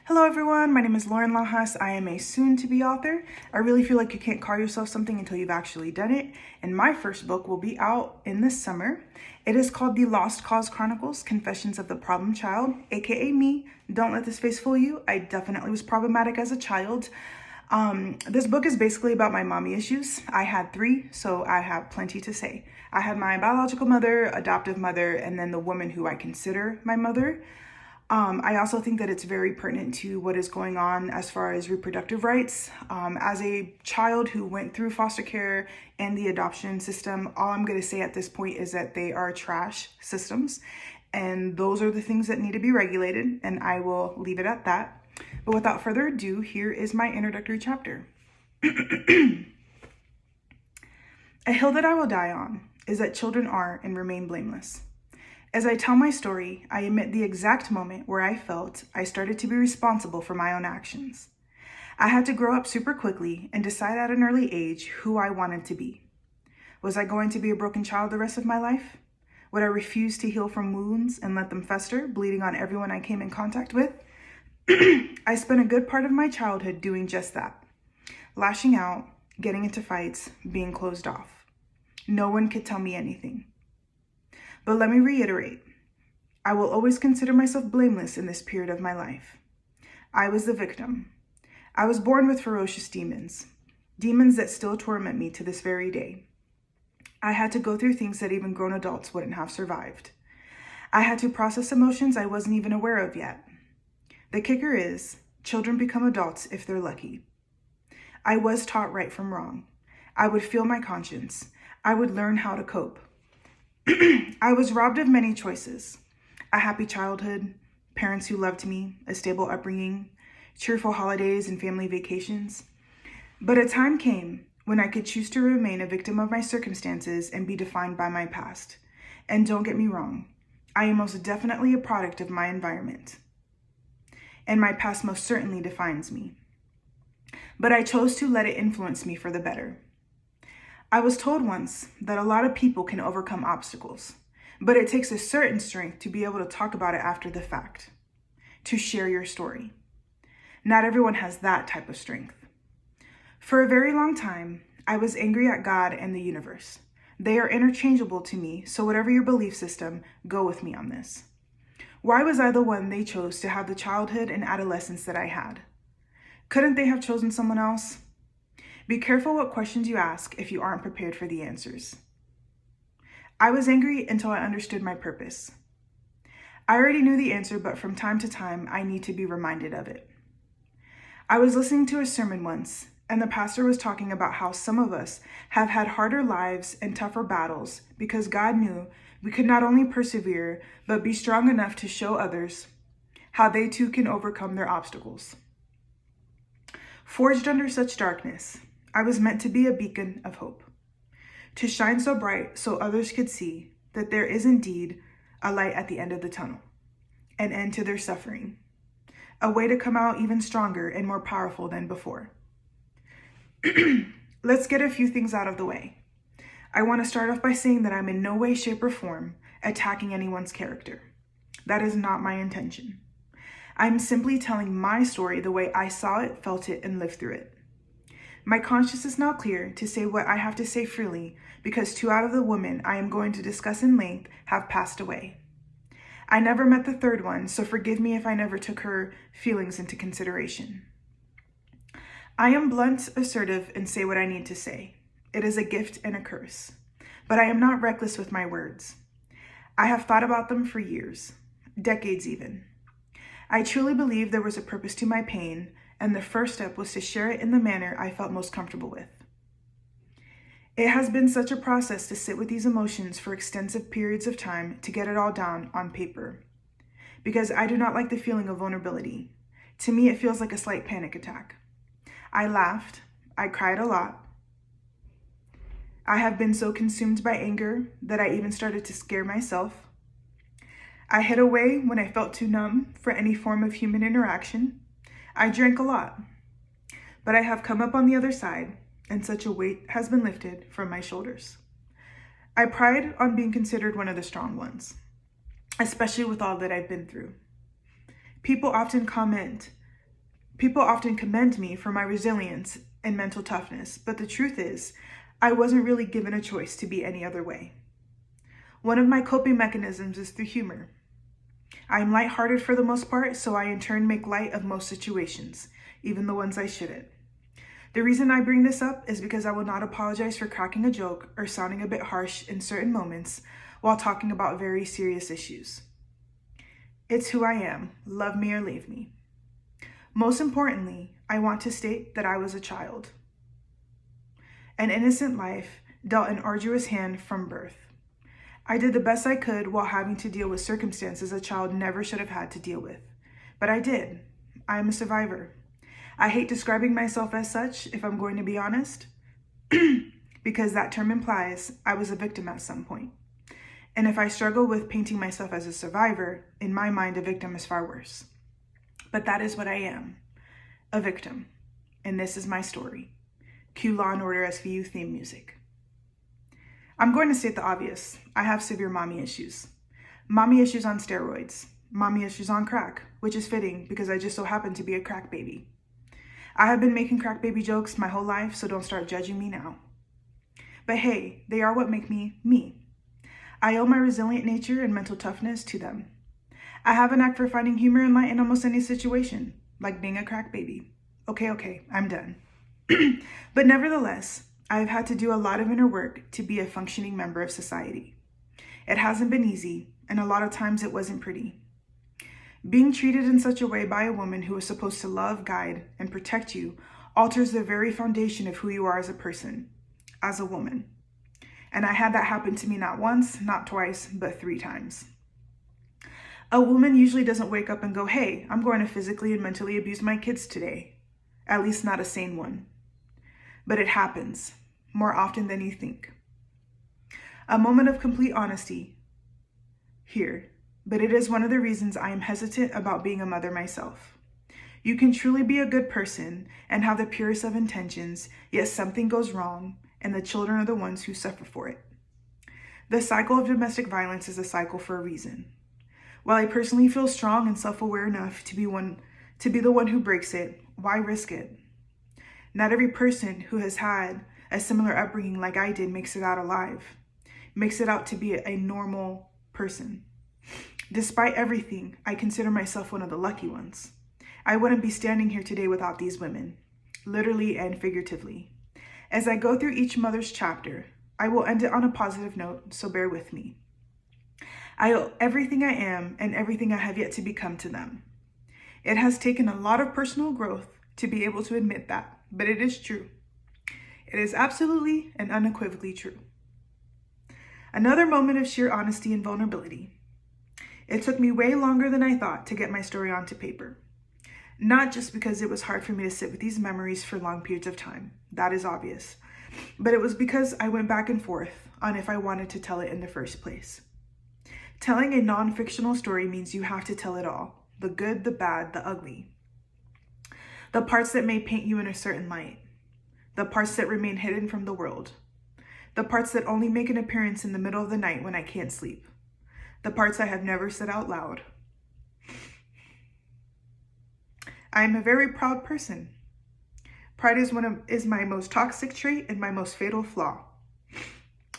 Hello everyone, my name is Lauren Lahas. I am a soon-to-be author. I really feel like you can't call yourself something until you've actually done it, and my first book will be out in the summer. It is called The Lost Cause Chronicles, Confessions of the Problem Child, aka me. Don't let this face fool you. I definitely was problematic as a child. This book is basically about my mommy issues. I had 3, so I have plenty to say. I had my biological mother, adoptive mother, and then the woman who I consider my mother. I also think that it's very pertinent to what is going on as far as reproductive rights. As a child who went through foster care and the adoption system, all I'm going to say at this point is that they are trash systems, and those are the things that need to be regulated, and I will leave it at that. But without further ado, here is my introductory chapter. A hill that I will die on is that children are and remain blameless. As I tell my story, I admit the exact moment where I felt I started to be responsible for my own actions. I had to grow up super quickly and decide at an early age who I wanted to be. Was I going to be a broken child the rest of my life? Would I refuse to heal from wounds and let them fester, bleeding on everyone I came in contact with? I spent a good part of my childhood doing just that. Lashing out, getting into fights, being closed off. No one could tell me anything. But let me reiterate, I will always consider myself blameless in this period of my life. I was the victim. I was born with ferocious demons that still torment me to this very day. I had to go through things that even grown adults wouldn't have survived. I had to process emotions I wasn't even aware of yet. The kicker is, children become adults if they're lucky. I was taught right from wrong. I would feel my conscience. I would learn how to cope. I was robbed of many choices. A happy childhood, parents who loved me, a stable upbringing, cheerful holidays and family vacations. But a time came when I could choose to remain a victim of my circumstances and be defined by my past. And don't get me wrong, I am most definitely a product of my environment. And my past most certainly defines me. But I chose to let it influence me for the better. I was told once that a lot of people can overcome obstacles, but it takes a certain strength to be able to talk about it after the fact, to share your story. Not everyone has that type of strength. For a very long time, I was angry at God and the universe. They are interchangeable to me, so whatever your belief system, go with me on this. Why was I the one they chose to have the childhood and adolescence that I had? Couldn't they have chosen someone else? Be careful what questions you ask if you aren't prepared for the answers. I was angry until I understood my purpose. I already knew the answer, but from time to time, I need to be reminded of it. I was listening to a sermon once, and the pastor was talking about how some of us have had harder lives and tougher battles because God knew we could not only persevere, but be strong enough to show others how they too can overcome their obstacles. Forged under such darkness, I was meant to be a beacon of hope, to shine so bright so others could see that there is indeed a light at the end of the tunnel, an end to their suffering, a way to come out even stronger and more powerful than before. Let's get a few things out of the way. I want to start off by saying that I'm in no way, shape, or form attacking anyone's character. That is not my intention. I'm simply telling my story the way I saw it, felt it, and lived through it. My conscience is now clear to say what I have to say freely because 2 out of the women I am going to discuss in length have passed away. I never met the 3rd one, so forgive me if I never took her feelings into consideration. I am blunt, assertive, and say what I need to say. It is a gift and a curse, but I am not reckless with my words. I have thought about them for years, decades even. I truly believe there was a purpose to my pain, and the first step was to share it in the manner I felt most comfortable with. It has been such a process to sit with these emotions for extensive periods of time to get it all down on paper, because I do not like the feeling of vulnerability. To me, it feels like a slight panic attack. I laughed. I cried a lot. I have been so consumed by anger that I even started to scare myself. I hid away when I felt too numb for any form of human interaction. I drank a lot, but I have come up on the other side, and such a weight has been lifted from my shoulders. I pride on being considered one of the strong ones, especially with all that I've been through. People often comment People often commend me for my resilience and mental toughness, but the truth is, I wasn't really given a choice to be any other way. One of my coping mechanisms is through humor. I am lighthearted for the most part, so I in turn make light of most situations, even the ones I shouldn't. The reason I bring this up is because I will not apologize for cracking a joke or sounding a bit harsh in certain moments while talking about very serious issues. It's who I am, love me or leave me. Most importantly, I want to state that I was a child. An innocent life dealt an arduous hand from birth. I did the best I could while having to deal with circumstances a child never should have had to deal with. But I did. I am a survivor. I hate describing myself as such, if I'm going to be honest, because that term implies I was a victim at some point. And if I struggle with painting myself as a survivor, in my mind, a victim is far worse. But that is what I am, a victim. And this is my story. Cue Law and Order SVU theme music. I'm going to state the obvious. I have severe mommy issues. Mommy issues on steroids. Mommy issues on crack, which is fitting because I just so happen to be a crack baby. I have been making crack baby jokes my whole life, so don't start judging me now. But hey, they are what make me, me. I owe my resilient nature and mental toughness to them. I have a knack for finding humor and light in almost any situation, like being a crack baby. Okay, I'm done. But nevertheless, I've had to do a lot of inner work to be a functioning member of society. It hasn't been easy, and a lot of times it wasn't pretty. Being treated in such a way by a woman who is supposed to love, guide, and protect you alters the very foundation of who you are as a person, as a woman. And I had that happen to me not once, not twice, but 3 times. A woman usually doesn't wake up and go, hey, I'm going to physically and mentally abuse my kids today. At least not a sane one. But it happens, more often than you think. A moment of complete honesty here, but it is one of the reasons I am hesitant about being a mother myself. You can truly be a good person and have the purest of intentions, yet something goes wrong, and the children are the ones who suffer for it. The cycle of domestic violence is a cycle for a reason. While I personally feel strong and self-aware enough to be the one who breaks it, why risk it? Not every person who has had a similar upbringing like I did makes it out alive, makes it out to be a normal person. Despite everything, I consider myself one of the lucky ones. I wouldn't be standing here today without these women, literally and figuratively. As I go through each mother's chapter, I will end it on a positive note, so bear with me. I owe everything I am and everything I have yet to become to them. It has taken a lot of personal growth to be able to admit that, but it is true. It is absolutely and unequivocally true. Another moment of sheer honesty and vulnerability. It took me way longer than I thought to get my story onto paper. Not just because it was hard for me to sit with these memories for long periods of time, that is obvious, but it was because I went back and forth on if I wanted to tell it in the first place. Telling a non-fictional story means you have to tell it all, the good, the bad, the ugly. The parts that may paint you in a certain light, the parts that remain hidden from the world, the parts that only make an appearance in the middle of the night when I can't sleep, the parts I have never said out loud. I am a very proud person. Pride is my most toxic trait and my most fatal flaw.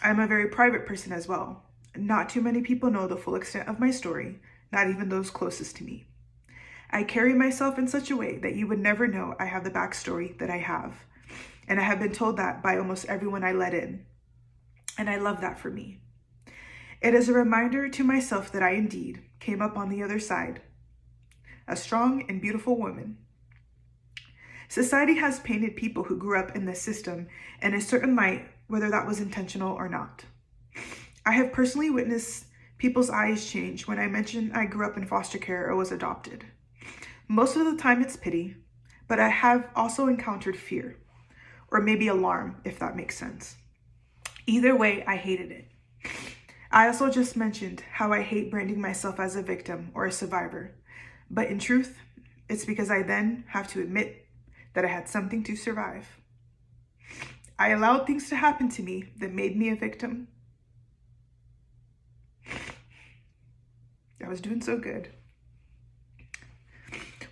I am a very private person as well. Not too many people know the full extent of my story, not even those closest to me. I carry myself in such a way that you would never know I have the backstory that I have. And I have been told that by almost everyone I let in. And I love that for me. It is a reminder to myself that I indeed came up on the other side, a strong and beautiful woman. Society has painted people who grew up in this system in a certain light, whether that was intentional or not. I have personally witnessed people's eyes change when I mention I grew up in foster care or was adopted. Most of the time it's pity, but I have also encountered fear, or maybe alarm, if that makes sense. Either way, I hated it. I also just mentioned how I hate branding myself as a victim or a survivor, but in truth, it's because I then have to admit that I had something to survive. I allowed things to happen to me that made me a victim. I was doing so good.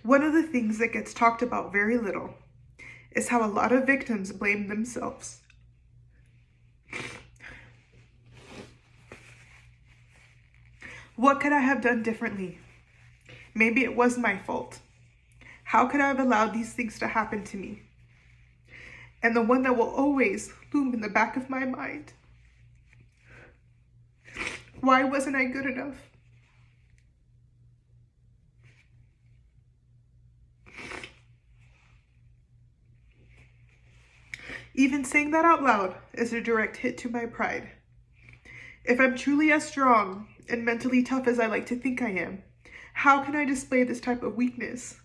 One of the things that gets talked about very little is how a lot of victims blame themselves. What could I have done differently? Maybe it was my fault. How could I have allowed these things to happen to me? And the one that will always loom in the back of my mind: why wasn't I good enough? Even saying that out loud is a direct hit to my pride. If I'm truly as strong and mentally tough as I like to think I am, how can I display this type of weakness?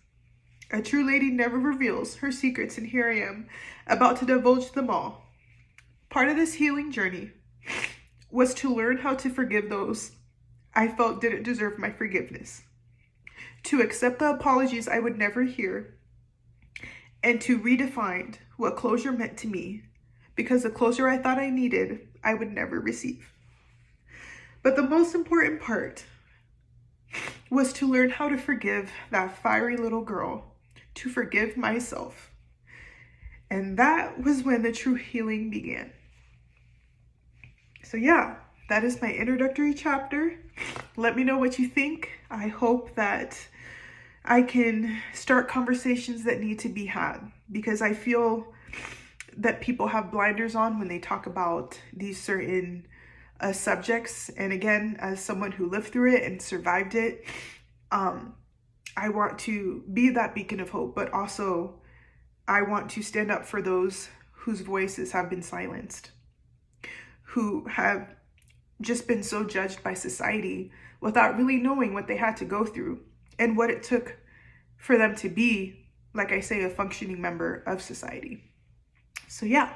A true lady never reveals her secrets, and here I am, about to divulge them all. Part of this healing journey was to learn how to forgive those I felt didn't deserve my forgiveness, to accept the apologies I would never hear, and to redefine what closure meant to me, because the closure I thought I needed, I would never receive. But the most important part was to learn how to forgive that fiery little girl, to forgive myself. And that was when the true healing began. So yeah, that is my introductory chapter. Let me know what you think. I hope that I can start conversations that need to be had, because I feel that people have blinders on when they talk about these certain subjects. And again, as someone who lived through it and survived it, I want to be that beacon of hope, but also I want to stand up for those whose voices have been silenced, who have just been so judged by society without really knowing what they had to go through and what it took for them to be, like I say, a functioning member of society. So yeah,